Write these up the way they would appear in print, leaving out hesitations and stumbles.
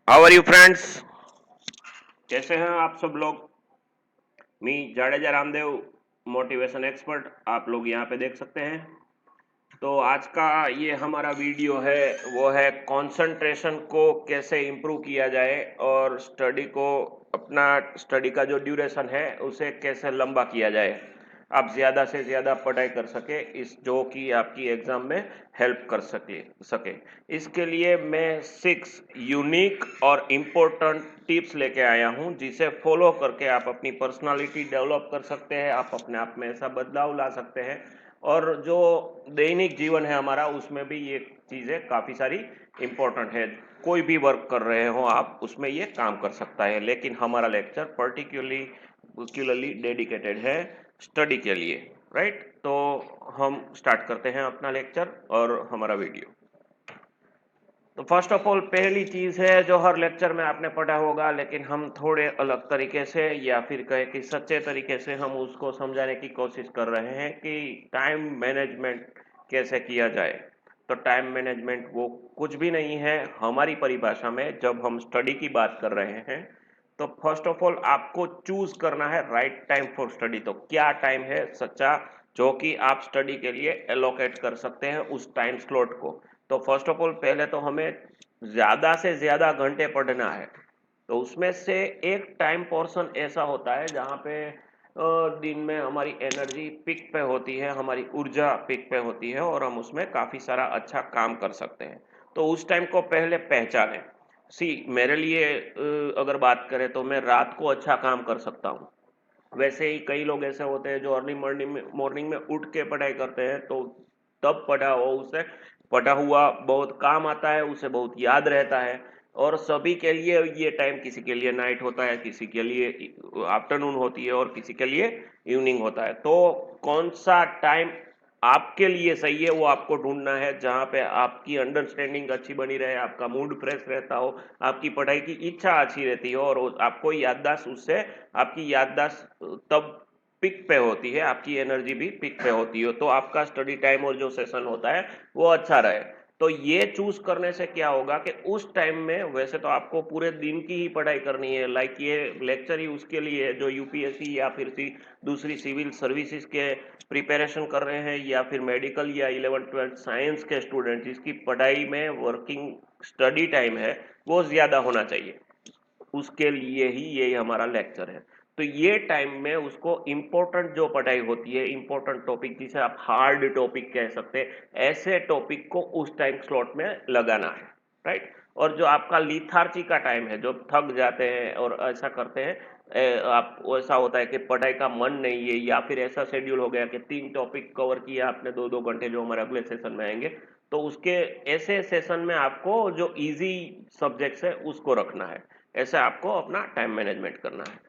How are you friends. कैसे हैं आप सब लोग। मी जाडेजा रामदेव मोटिवेशन एक्सपर्ट आप लोग यहाँ पे देख सकते हैं। तो आज का ये हमारा वीडियो है वो है कंसंट्रेशन को कैसे इम्प्रूव किया जाए और स्टडी को अपना स्टडी का जो ड्यूरेशन है उसे कैसे लंबा किया जाए, आप ज़्यादा से ज़्यादा पढ़ाई कर सके इस जो कि आपकी एग्ज़ाम में हेल्प कर सके। इसके लिए मैं 6 यूनिक और इम्पोर्टेंट टिप्स लेके आया हूँ जिसे फॉलो करके आप अपनी पर्सनालिटी डेवलप कर सकते हैं, आप अपने आप में ऐसा बदलाव ला सकते हैं और जो दैनिक जीवन है हमारा उसमें भी ये चीज़ें काफ़ी सारी इम्पोर्टेंट है। कोई भी वर्क कर रहे हो आप उसमें ये काम कर सकता है, लेकिन हमारा लेक्चर पर्टिकुलरली डेडिकेटेड है स्टडी के लिए, राइट। तो हम स्टार्ट करते हैं अपना लेक्चर और हमारा वीडियो। तो फर्स्ट ऑफ ऑल पहली चीज़ है जो हर लेक्चर में आपने पढ़ा होगा, लेकिन हम थोड़े अलग तरीके से या फिर कहे कि सच्चे तरीके से हम उसको समझाने की कोशिश कर रहे हैं कि टाइम मैनेजमेंट कैसे किया जाए। तो टाइम मैनेजमेंट वो कुछ भी नहीं है हमारी परिभाषा में। जब हम स्टडी की बात कर रहे हैं तो फर्स्ट ऑफ ऑल आपको चूज करना है राइट टाइम फॉर स्टडी। तो क्या टाइम है सच्चा जो कि आप स्टडी के लिए एलोकेट कर सकते हैं उस टाइम स्लॉट को। तो फर्स्ट ऑफ ऑल पहले तो हमें ज़्यादा से ज़्यादा घंटे पढ़ना है। तो उसमें से एक टाइम पोर्शन ऐसा होता है जहाँ पे दिन में हमारी एनर्जी पिक पे होती है, हमारी ऊर्जा पिक पे होती है और हम उसमें काफ़ी सारा अच्छा काम कर सकते हैं। तो उस टाइम को पहले पहचानें। मेरे लिए अगर बात करें तो मैं रात को अच्छा काम कर सकता हूँ। वैसे ही कई लोग ऐसे होते हैं जो अर्ली मॉर्निंग में उठ के पढ़ाई करते हैं, तो तब पढ़ा हो उसे पढ़ा हुआ बहुत काम आता है, उसे बहुत याद रहता है। और सभी के लिए ये टाइम, किसी के लिए नाइट होता है, किसी के लिए आफ्टरनून होती है और किसी के लिए इवनिंग होता है। तो कौन सा टाइम आपके लिए सही है वो आपको ढूंढना है, जहाँ पे आपकी अंडरस्टैंडिंग अच्छी बनी रहे, आपका मूड फ्रेश रहता हो, आपकी पढ़ाई की इच्छा अच्छी रहती हो और आपको याददाश्त उससे आपकी याददाश्त तब पिक पे होती है, आपकी एनर्जी भी पिक पे होती हो, तो आपका स्टडी टाइम और जो सेशन होता है वो अच्छा रहे। तो ये चूज करने से क्या होगा कि उस टाइम में वैसे तो आपको पूरे दिन की ही पढ़ाई करनी है, लाइक ये लेक्चर ही उसके लिए है जो यूपीएससी या फिर दूसरी सिविल सर्विसेज के प्रिपरेशन कर रहे हैं या फिर मेडिकल या 11th 12th साइंस के स्टूडेंट जिसकी पढ़ाई में वर्किंग स्टडी टाइम है वो ज़्यादा होना चाहिए, उसके लिए ही ये हमारा लेक्चर है। तो ये टाइम में उसको इम्पोर्टेंट जो पढ़ाई होती है, इम्पोर्टेंट टॉपिक जिसे आप हार्ड टॉपिक कह सकते हैं, ऐसे टॉपिक को उस टाइम स्लॉट में लगाना है, राइट। और जो आपका लिथार्जी का टाइम है, जो थक जाते हैं और ऐसा करते हैं, आप ऐसा होता है कि पढ़ाई का मन नहीं है या फिर ऐसा शेड्यूल हो गया कि 3 टॉपिक कवर किया आपने 2-2 घंटे जो हमारे अगले सेशन में आएंगे, तो उसके ऐसे सेशन में आपको जो इजी सब्जेक्ट्स है उसको रखना है। ऐसे आपको अपना टाइम मैनेजमेंट करना है।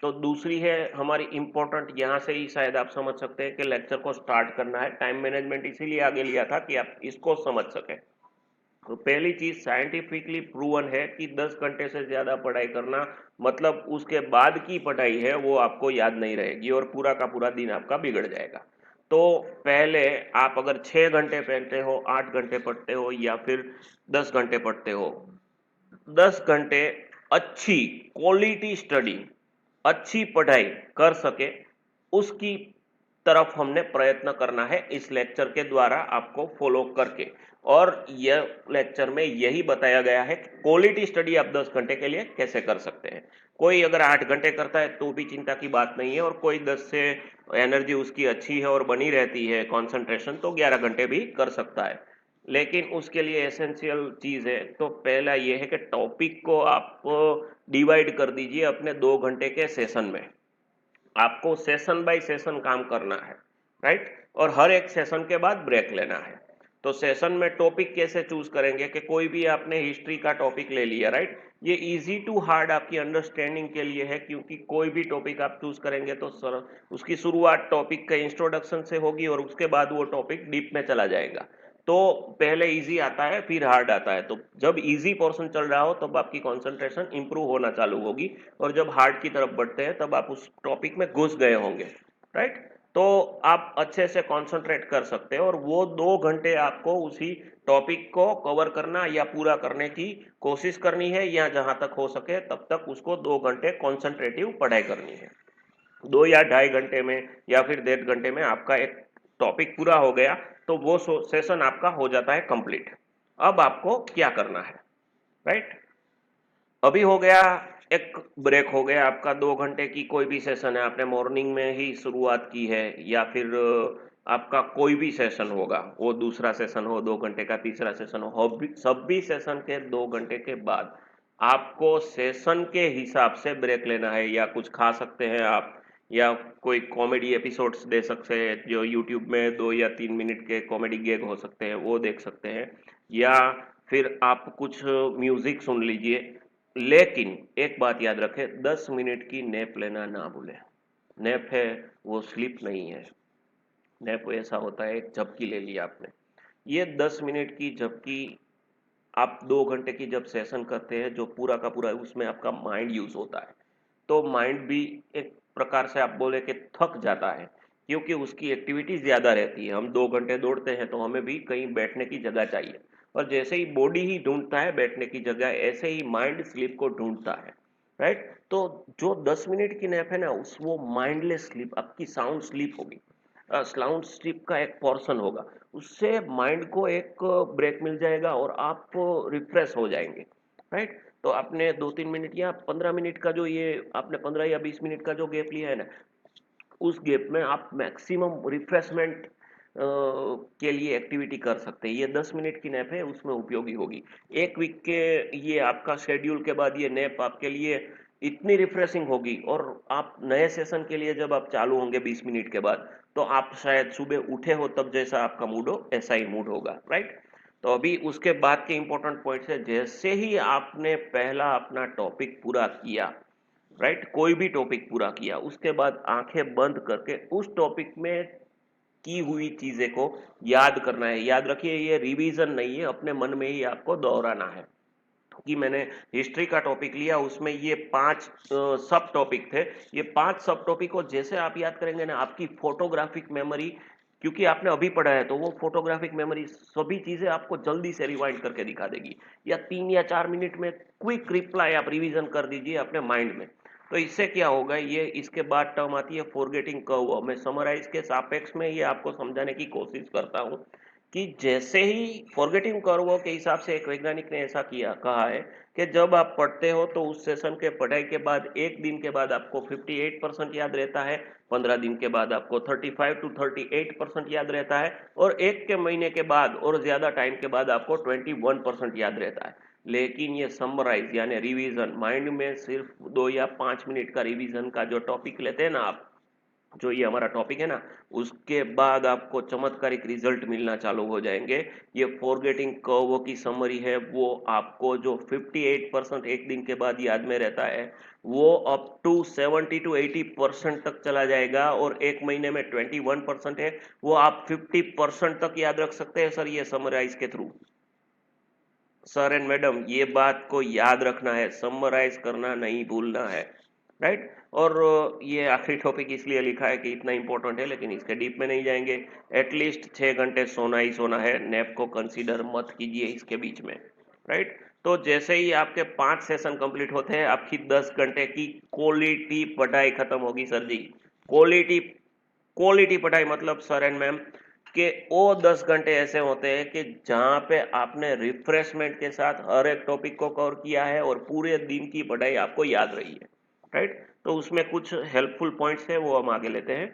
तो दूसरी है हमारी इम्पोर्टेंट, यहाँ से ही शायद आप समझ सकते हैं कि लेक्चर को स्टार्ट करना है। टाइम मैनेजमेंट इसीलिए आगे लिया था कि आप इसको समझ सकें। तो पहली चीज साइंटिफिकली प्रूवन है कि 10 घंटे से ज्यादा पढ़ाई करना मतलब उसके बाद की पढ़ाई है वो आपको याद नहीं रहेगी और पूरा का पूरा दिन आपका बिगड़ जाएगा। तो पहले आप अगर 6 घंटे पढ़ते हो, 8 घंटे पढ़ते हो या फिर 10 घंटे पढ़ते हो, 10 घंटे अच्छी क्वालिटी स्टडी, अच्छी पढ़ाई कर सके उसकी तरफ हमने प्रयत्न करना है इस लेक्चर के द्वारा आपको फॉलो करके। और यह लेक्चर में यही बताया गया है कि क्वालिटी स्टडी आप 10 घंटे के लिए कैसे कर सकते हैं। कोई अगर 8 घंटे करता है तो भी चिंता की बात नहीं है, और कोई 10 से एनर्जी उसकी अच्छी है और बनी रहती है कंसंट्रेशन, तो 11 घंटे भी कर सकता है। लेकिन उसके लिए एसेंशियल चीज है, तो पहला ये है कि टॉपिक को आप डिवाइड कर दीजिए अपने 2 घंटे के सेशन में। आपको सेशन बाय सेशन काम करना है, राइट। और हर एक सेशन के बाद ब्रेक लेना है। तो सेशन में टॉपिक कैसे चूज करेंगे कि कोई भी आपने हिस्ट्री का टॉपिक ले लिया, राइट। ये इजी टू हार्ड आपकी अंडरस्टैंडिंग के लिए है, क्योंकि कोई भी टॉपिक आप चूज करेंगे तो सर उसकी शुरुआत टॉपिक के इंट्रोडक्शन से होगी और उसके बाद वो टॉपिक डीप में चला जाएगा। तो पहले इजी आता है फिर हार्ड आता है, तो जब इजी पोर्शन चल रहा हो तब आपकी कंसंट्रेशन इंप्रूव होना चालू होगी और जब हार्ड की तरफ बढ़ते हैं तब आप उस टॉपिक में घुस गए होंगे, राइट। तो आप अच्छे से कंसंट्रेट कर सकते हैं और वो 2 घंटे आपको उसी टॉपिक को कवर करना या पूरा करने की कोशिश करनी है, या जहां तक हो सके तब तक उसको 2 घंटे कॉन्सेंट्रेटिव पढ़ाई करनी है। 2 या ढाई घंटे में या फिर 1.5 घंटे में आपका एक टॉपिक पूरा हो गया, तो वो सेशन आपका हो जाता है कंप्लीट। अब आपको क्या करना है, राइट? अभी हो गया, एक ब्रेक हो गया आपका 2 घंटे की, कोई भी सेशन है, आपने मॉर्निंग में ही शुरुआत की है या फिर आपका कोई भी सेशन होगा, वो दूसरा सेशन हो 2 घंटे का, तीसरा सेशन हो, सब भी सेशन के 2 घंटे के बाद आपको सेशन के हिसाब से ब्रेक लेना है। या कुछ खा सकते हैं आप, या कोई कॉमेडी एपिसोड्स दे सकते हैं, जो यूट्यूब में 2 या 3 मिनट के कॉमेडी गेग हो सकते हैं, वो देख सकते हैं, या फिर आप कुछ म्यूजिक सुन लीजिए। लेकिन एक बात याद रखें, 10 मिनट की नैप लेना ना भूलें। नैप है वो स्लीप नहीं है। नैप ऐसा होता है, एक झपकी ले ली आपने, ये 10 मिनट की झपकी, आप 2 घंटे की जब सेशन करते हैं, जो पूरा का पूरा उसमें आपका माइंड यूज होता है, तो माइंड भी एक प्रकार से आप बोले कि थक जाता है, क्योंकि उसकी एक्टिविटी ज्यादा रहती है। हम 2 घंटे दौड़ते हैं तो हमें भी कहीं बैठने की जगह चाहिए, और जैसे ही बॉडी ही ढूंढता है बैठने की जगह, ऐसे ही माइंड स्लीप को ढूंढता है, राइट? तो जो 10 मिनट की नैप है ना, उस वो माइंडलेस स्लीप, आपकी साउंड स्लीप होगी, साउंड स्लीप का एक पोर्शन होगा, उससे माइंड को एक ब्रेक मिल जाएगा और आप रिफ्रेश हो जाएंगे, राइट? तो आपने 2-3 मिनट या 15 मिनट का जो ये आपने 15 या 20 मिनट का जो गैप लिया है ना, उस गैप में आप मैक्सिमम रिफ्रेशमेंट के लिए एक्टिविटी कर सकते हैं। ये 10 मिनट की नैप है, उसमें उपयोगी होगी। एक वीक के ये आपका शेड्यूल के बाद ये नैप आपके लिए इतनी रिफ्रेशिंग होगी, और आप नए सेशन के लिए जब आप चालू होंगे 20 मिनट के बाद, तो आप शायद सुबह उठे हो तब जैसा आपका मूड हो, ऐसा ही मूड होगा, राइट? तो अभी उसके बाद के इंपॉर्टेंट पॉइंट्स है, जैसे ही आपने पहला अपना टॉपिक पूरा किया, राइट, कोई भी टॉपिक पूरा किया, उसके बाद आंखें बंद करके उस टॉपिक में की हुई चीजें को याद करना है। याद रखिए, ये रिवीजन नहीं है, अपने मन में ही आपको दोहराना है। कि मैंने हिस्ट्री का टॉपिक लिया, उसमें ये 5 सब टॉपिक थे, ये 5 सब टॉपिक को जैसे आप याद करेंगे ना, आपकी फोटोग्राफिक मेमोरी, क्योंकि आपने अभी पढ़ा है, तो वो फोटोग्राफिक मेमोरी सभी चीजें आपको जल्दी से रिवाइंड करके दिखा देगी। या 3 या 4 मिनट में क्विक रिप्लाई आप रिवीजन कर दीजिए अपने माइंड में। तो इससे क्या होगा, ये इसके बाद टर्म आती है फॉरगेटिंग कर्व। मैं समराइज के सापेक्ष में ये आपको समझाने की कोशिश करता हूँ कि जैसे ही फॉरगेटिंग कर्व के हिसाब से एक वैज्ञानिक ने ऐसा किया, कहा है कि जब आप पढ़ते हो तो उस सेशन के पढ़ाई के बाद एक दिन के बाद आपको 58% याद रहता है, 15 दिन के बाद आपको 35 to 38% याद रहता है, और एक के महीने के बाद और ज्यादा टाइम के बाद आपको 21% याद रहता है। लेकिन ये समराइज यानी रिवीजन, माइंड में सिर्फ 2 या 5 मिनट का रिवीजन का जो टॉपिक लेते हैं ना आप, जो ये हमारा टॉपिक है ना, उसके बाद आपको चमत्कारिक रिजल्ट मिलना चालू हो जाएंगे। ये फॉरगेटिंग कर्व की समरी है, वो आपको जो 58% एक दिन के बाद याद में रहता है, वो अप टू 70 to 80% तक चला जाएगा, और एक महीने में 21% है, वो आप 50% तक याद रख सकते हैं सर, ये समराइज के थ्रू। सर एंड मैडम, ये बात को याद रखना है, समराइज करना नहीं भूलना है, राइट? और ये आखिरी टॉपिक इसलिए लिखा है कि इतना इंपॉर्टेंट है, लेकिन इसके डीप में नहीं जाएंगे। एटलीस्ट 6 घंटे सोना ही सोना है, नैप को कंसीडर मत कीजिए इसके बीच में, राइट? तो जैसे ही आपके 5 सेशन कंप्लीट होते हैं, आपकी 10 घंटे की क्वालिटी पढ़ाई खत्म होगी सर जी। क्वालिटी क्वालिटी पढ़ाई मतलब सर एंड मैम कि वो 10 घंटे ऐसे होते हैं कि जहाँ पे आपने रिफ्रेशमेंट के साथ हर एक टॉपिक को कवर किया है, और पूरे दिन की पढ़ाई आपको याद रही है, राइट? तो उसमें कुछ हेल्पफुल पॉइंट्स है, वो हम आगे लेते हैं,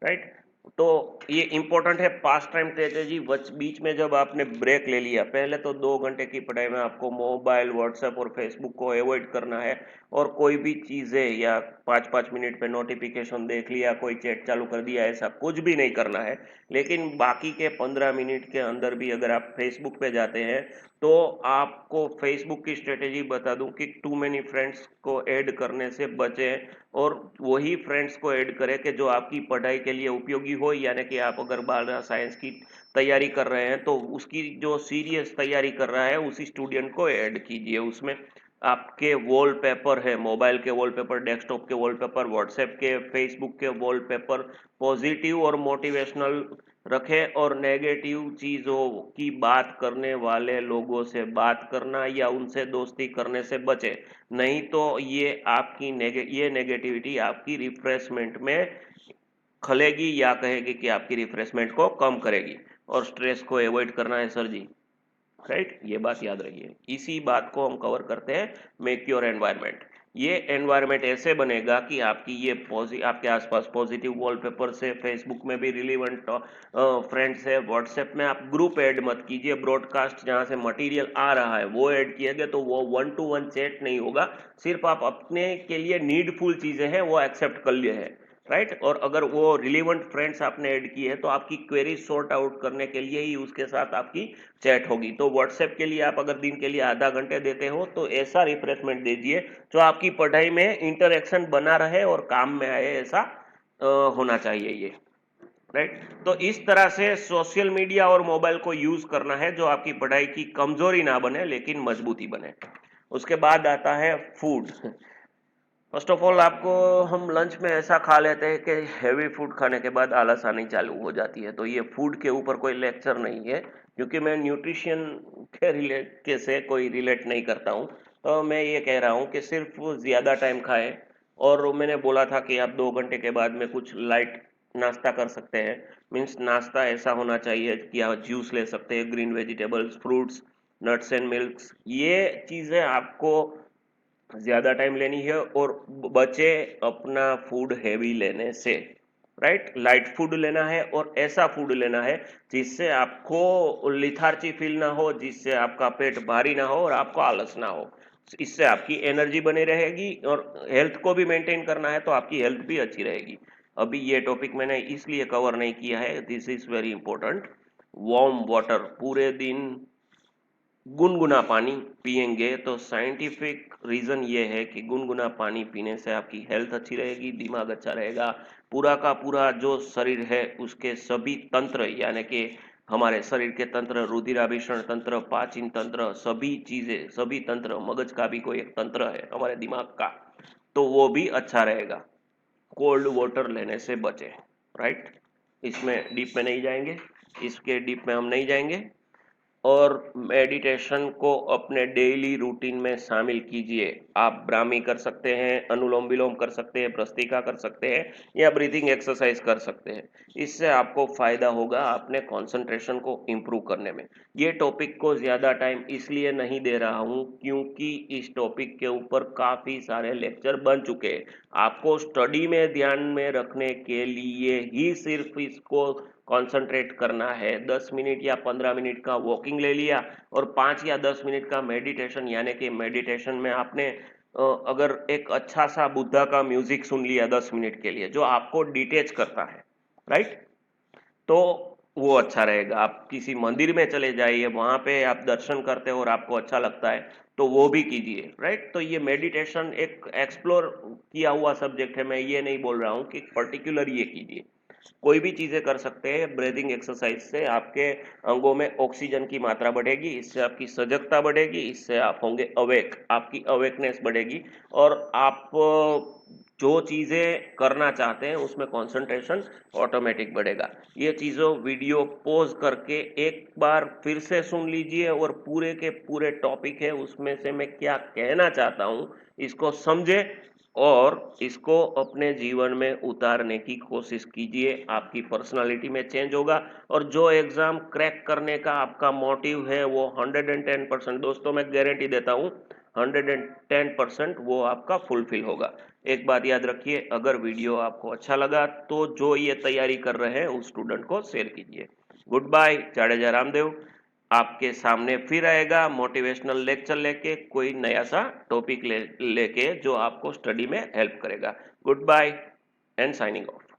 राइट? तो ये इंपॉर्टेंट है, पास टाइम स्ट्रेटेजी। बीच में जब आपने ब्रेक ले लिया, पहले तो 2 घंटे की पढ़ाई में आपको मोबाइल, व्हाट्सएप और फेसबुक को अवॉइड करना है, और कोई भी चीजें या 5-5 मिनट पे नोटिफिकेशन देख लिया, कोई चैट चालू कर दिया, ऐसा कुछ भी नहीं करना है। लेकिन बाकी के 15 मिनट के अंदर भी अगर आप फेसबुक पे जाते हैं, तो आपको फेसबुक की स्ट्रेटेजी बता दूं कि टू मेनी फ्रेंड्स को ऐड करने से बचें, और वही फ्रेंड्स को ऐड करें कि जो आपकी पढ़ाई के लिए उपयोगी हो। यानी कि आप अगर बारह साइंस की तैयारी कर रहे हैं, तो उसकी जो सीरियस तैयारी कर रहा है उसी स्टूडेंट को ऐड कीजिए उसमें। आपके वॉलपेपर है, मोबाइल के वॉलपेपर, डेस्कटॉप के वॉलपेपर, व्हाट्सएप के, फेसबुक के वॉलपेपर पॉजिटिव और मोटिवेशनल रखें और नेगेटिव चीज़ों की बात करने वाले लोगों से बात करना या उनसे दोस्ती करने से बचें। नहीं तो ये नेगेटिविटी आपकी रिफ्रेशमेंट में खलेगी या कहेगी कि आपकी रिफ्रेशमेंट को कम करेगी। और स्ट्रेस को अवॉइड करना है सर जी, राइट, ये बात याद रखिए। इसी बात को हम कवर करते हैं मेक योर एनवायरनमेंट। ये एनवायरनमेंट ऐसे बनेगा कि आपके आसपास पॉजिटिव वॉलपेपर से, फेसबुक में भी रिलीवेंट फ्रेंड्स है, व्हाट्सएप में आप ग्रुप ऐड मत कीजिए, ब्रॉडकास्ट जहां से मटेरियल आ रहा है वो ऐड किएगा तो वो 1-to-1 चैट नहीं होगा, सिर्फ आप अपने के लिए नीडफुल चीजें हैं वो एक्सेप्ट कर लिए है, राइट। और अगर वो रिलीवेंट फ्रेंड्स आपने ऐड किए हैं तो आपकी क्वेरी सॉर्ट आउट करने के लिए ही उसके साथ आपकी चैट होगी। तो व्हाट्सएप के लिए आप अगर दिन के लिए आधा घंटे देते हो तो ऐसा रिफ्रेशमेंट दीजिए जो आपकी पढ़ाई में इंटरेक्शन बना रहे और काम में आए, ऐसा होना चाहिए ये, राइट। तो इस तरह से सोशल मीडिया और मोबाइल को यूज करना है जो आपकी पढ़ाई की कमजोरी ना बने लेकिन मजबूती बने। उसके बाद आता है फूड। फर्स्ट ऑफ ऑल आपको हम लंच में ऐसा खा लेते हैं कि हैवी फूड खाने के बाद आलस आनी चालू हो जाती है। तो ये फूड के ऊपर कोई लेक्चर नहीं है क्योंकि मैं न्यूट्रिशन के से कोई रिलेट नहीं करता हूँ। तो मैं ये कह रहा हूँ कि सिर्फ ज़्यादा टाइम खाएं। और मैंने बोला था कि आप 2 घंटे के बाद में कुछ लाइट नाश्ता कर सकते हैं। मीन्स नाश्ता ऐसा होना चाहिए कि आप जूस ले सकते हैं, green vegetables, fruits, nuts and milks. ये चीज़ें आपको ज्यादा टाइम लेनी है और बचे अपना फूड हैवी लेने से, राइट। लाइट फूड लेना है और ऐसा फूड लेना है जिससे आपको लिथार्जी फील ना हो, जिससे आपका पेट भारी ना हो और आपको आलस ना हो। इससे आपकी एनर्जी बनी रहेगी और हेल्थ को भी मेंटेन करना है तो आपकी हेल्थ भी अच्छी रहेगी। अभी ये टॉपिक मैंने इसलिए कवर नहीं किया है, this is very important. Warm water पूरे दिन गुनगुना पानी पिएंगे तो साइंटिफिक रीजन ये है कि गुनगुना पानी पीने से आपकी हेल्थ अच्छी रहेगी, दिमाग अच्छा रहेगा, पूरा का पूरा जो शरीर है उसके सभी तंत्र यानी कि हमारे शरीर के तंत्र, रुधिराभिसरण तंत्र, पाचन तंत्र, सभी चीजें, सभी तंत्र, मगज का भी कोई एक तंत्र है हमारे दिमाग का, तो वो भी अच्छा रहेगा। कोल्ड वाटर लेने से बचे, राइट। इसमें डीप में नहीं जाएंगे, इसके डीप में हम नहीं जाएंगे। और मेडिटेशन को अपने डेली रूटीन में शामिल कीजिए। आप ब्राह्मी कर सकते हैं, अनुलोम विलोम कर सकते हैं, भस्त्रिका कर सकते हैं या ब्रीथिंग एक्सरसाइज कर सकते हैं। इससे आपको फायदा होगा अपने कंसंट्रेशन को इम्प्रूव करने में। ये टॉपिक को ज़्यादा टाइम इसलिए नहीं दे रहा हूँ क्योंकि इस टॉपिक के ऊपर काफ़ी सारे लेक्चर बन चुके हैं। आपको स्टडी में ध्यान में रखने के लिए ही सिर्फ इसको कंसंट्रेट करना है। 10 मिनट या 15 मिनट का वॉकिंग ले लिया और 5 या 10 मिनट का मेडिटेशन, यानी कि मेडिटेशन में आपने अगर एक अच्छा सा बुद्धा का म्यूजिक सुन लिया 10 मिनट के लिए जो आपको डिटेच करता है, राइट, तो वो अच्छा रहेगा। आप किसी मंदिर में चले जाइए, वहां पे आप दर्शन करते हो और आपको अच्छा लगता है तो वो भी कीजिए, राइट। तो ये मेडिटेशन एक एक्सप्लोर किया हुआ सब्जेक्ट है, मैं ये नहीं बोल रहा हूँ कि पर्टिकुलर ये कीजिए, कोई भी चीजें कर सकते हैं। ब्रीदिंग एक्सरसाइज से आपके अंगों में ऑक्सीजन की मात्रा बढ़ेगी, इससे आपकी सजगता बढ़ेगी, इससे आप होंगे अवेक, आपकी अवेकनेस बढ़ेगी और आप जो चीजें करना चाहते हैं उसमें कंसंट्रेशन ऑटोमेटिक बढ़ेगा। ये चीजों वीडियो पॉज करके एक बार फिर से सुन लीजिए और पूरे के पूरे टॉपिक है उसमें से मैं क्या कहना चाहता हूं इसको समझे और इसको अपने जीवन में उतारने की कोशिश कीजिए। आपकी पर्सनालिटी में चेंज होगा और जो एग्जाम क्रैक करने का आपका मोटिव है वो 110% दोस्तों मैं गारंटी देता हूँ 110% वो आपका फुलफिल होगा। एक बात याद रखिए, अगर वीडियो आपको अच्छा लगा तो जो ये तैयारी कर रहे हैं उस स्टूडेंट को शेयर कीजिए। गुड बाय, जाडेजा रामदेव आपके सामने फिर आएगा मोटिवेशनल लेक्चर लेके, कोई नया सा टॉपिक लेके जो आपको स्टडी में हेल्प करेगा। Good bye and signing of.